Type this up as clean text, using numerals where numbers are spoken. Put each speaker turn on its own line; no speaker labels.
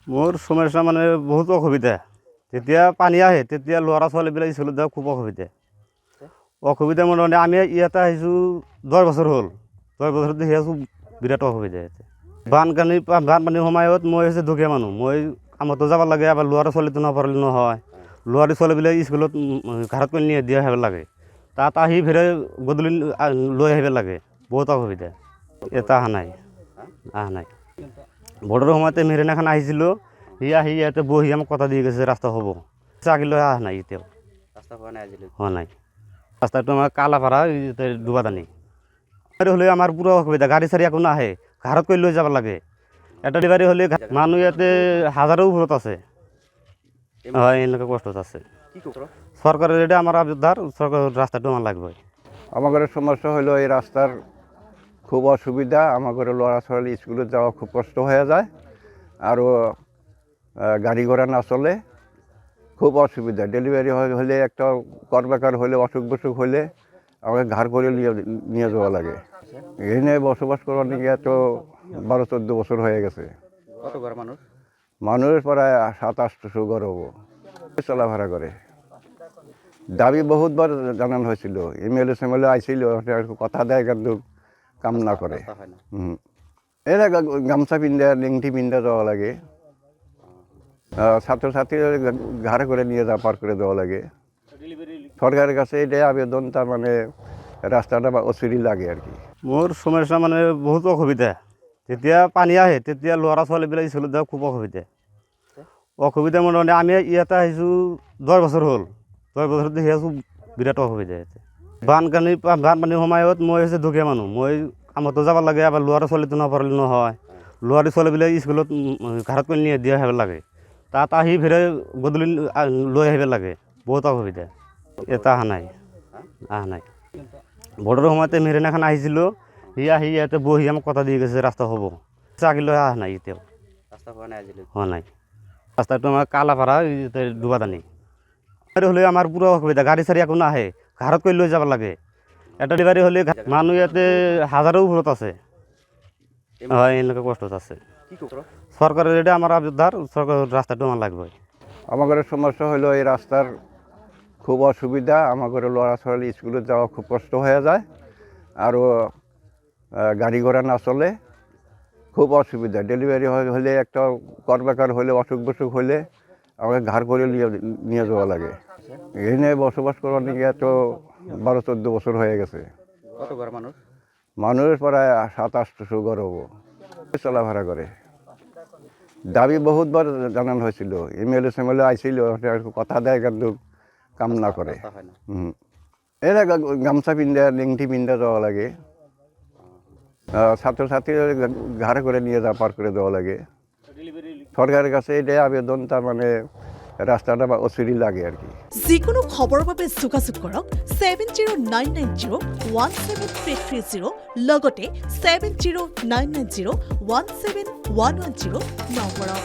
মোৰ সমস্যা মানে বহুত অসুবিধা। যেতিয়া পানী আহে তেতিয়া ল'ৰা ছোৱালীবিলাক স্কুলত যাব খুব অসুবিধা মানে আমি ইয়াতে আহিছোঁ 10 বছৰ হ'ল। 10 বছৰত দেখি আছোঁ বিৰাট অসুবিধা ইয়াতে। বানপানীৰ সময়ত মই হৈছে দুখীয়া মানুহ, মই কামতো যাব লাগে, আবার ল'ৰা ছোৱালীটো নপঢ়িলে নহয়। ল'ৰা ছোৱালীবিলাক স্কুলত ঘৰত কৰি নিয়ে দিয়া আহিব লাগে, তাত আহি ফেৰে গধূলি লৈ আহিব লাগে, বহুত অসুবিধা। এটা অহা নাই। ভোটৰ সময়তে মেৰিনাখন আহিছিলোঁ, সি আহি ইয়াতে বহি আমাক কথা দিয়ে গৈছে ৰাস্তা হ'ব। চাকিলৈ অহা নাই এতিয়াও,
রাস্তা হওয়া নাই আজিলৈ।
হোৱা নাই। ৰাস্তাটো আমাৰ কালাপাৰা দুবাদানি হ'লে আমাৰ পুৰা অসুবিধা, গাড়ী চাড়ী একো নাহে, ঘৰত কৰি লৈ যাব লাগে। এটা ডেলিভাৰী হ'লে মানুহ ইয়াতে হাজাৰৰ ওপৰত আছে। হয়, এনেকুৱা কষ্টত আছে।
কি করো?
সরকারের এটা আমার আবদার, সরকারের রাস্তাটা আমার লাগবে।
আমাদের সমস্যা হলো এই রাস্তার খুব অসুবিধা। আমাদের ল'ৰা ছোৱালী স্কুলত যাওয়া খুব কষ্ট হয়ে যায়, আর গাড়ি ঘোড়া না চলে খুব অসুবিধা। ডেলিভারি হলে একটা করবেকার হলে অসুখ বিসুখ হলে আমাকে ঘাড় করে নিয়ে যাওয়া লাগে। এখানে বসবাস করার নাকি এত 12-14 বছর হয়ে গেছে।
কত ঘর মানুষ?
মানুষ প্রায় 700-800 ঘর হবো চলাফেরা করে। দাবি বহুতবার জানানো হয়েছিল, এমএলএ সেমএলএ আইছিল, কথা দেয় কিন্তু কাম না করে।
রাস্তা হয় না।
এরা গামছা পিন্ধা লেংটি পিন্ধা যাওয়া লাগে, ছাত্রছাত্রী ঘাড়ে করে নিয়ে পার করে দেওয়া লাগে। সরকারের কাছে এটাই আবেদন, তার মানে রাস্তাটা অচিরি লাগে আর কি।
মোৰ সমস্যা মানে বহুত অসুবিধা। যেতিয়া পানী আহে তেতিয়া ল'ৰা ছোৱালীবিলাক স্কুলত যাব খুব অসুবিধা মানে আমি ইয়াতে আহিছোঁ 10 বছৰ হ'ল। 10 বছৰত দেখি আছোঁ বিৰাট অসুবিধা ইয়াতে। বানপানীৰ সময়ত মই হৈছে দুখীয়া মানুহ, মই কামতো যাব লাগে, আবার ল'ৰা ছোৱালীটো নপঢ়িলে নহয়। ল'ৰা ছোৱালীবিলাক স্কুলত ঘৰত কৰি নিয়ে দিয়া আহিব লাগে, তাত আহি ফেৰে গধূলি লৈ আহিব লাগে, বহুত অসুবিধা। এটা অহা নাই। ভোটৰ সময়তে মেৰিনাখন আহিছিলোঁ, সি আহি ইয়াতে বহি আমাক কথা দিয়ে গৈছে ৰাস্তা হ'ব। চাকিলৈ অহা নাই এতিয়াও,
রাস্তা হওয়া নাই আজিলৈ।
হোৱা নাই। ৰাস্তাটো আমাৰ কালাপাৰা দুবাদানি হ'লে আমাৰ পুৰা অসুবিধা, গাড়ী চাড়ী একো নাহে, ঘৰত কৰি লৈ যাব লাগে। এটা ডেলিভাৰী হ'লে মানুহ ইয়াতে হাজাৰৰ ওপৰত আছে। হয়, এনেকুৱা কষ্টত আছে।
কি করো?
সরকারের এটা আমার আবদার, সরকারের রাস্তাটা আমার লাগবে।
আমাদের সমস্যা হলো এই রাস্তার খুব অসুবিধা। আমাদের ল'ৰা ছোৱালী স্কুলত যাওয়া খুব কষ্ট হয়ে যায়, আর গাড়ি ঘোড়া না চলে খুব অসুবিধা। ডেলিভারি হলে একটা করবেকার হলে অসুখ বিসুখ হলে আমাকে ঘাড় করে নিয়ে যাওয়া লাগে। এখানে বসবাস করার নাকি এত 12-14 বছর হয়ে গেছে।
কত ঘর মানুষ?
মানুষ প্রায় 700-800 ঘর হবো চলাফেরা করে। দাবি বহুতবার জানানো হয়েছিল, এমএলএ সেমএলএ আইছিল, কথা দেয় কিন্তু কাম না করে।
রাস্তা হয় না।
এরা গামছা পিন্ধা লেংটি পিন্ধা যাওয়া লাগে, ছাত্রছাত্রী ঘাড়ে করে নিয়ে পার করে দেওয়া লাগে। সরকারের কাছে এটাই আবেদন, তার মানে রাস্তাটা অচিরি লাগে আর কি।
যিকোনো খবৰৰ বাবে যোগাযোগ কৰক 7099017330 লগতে 7099017110 নম্বৰত।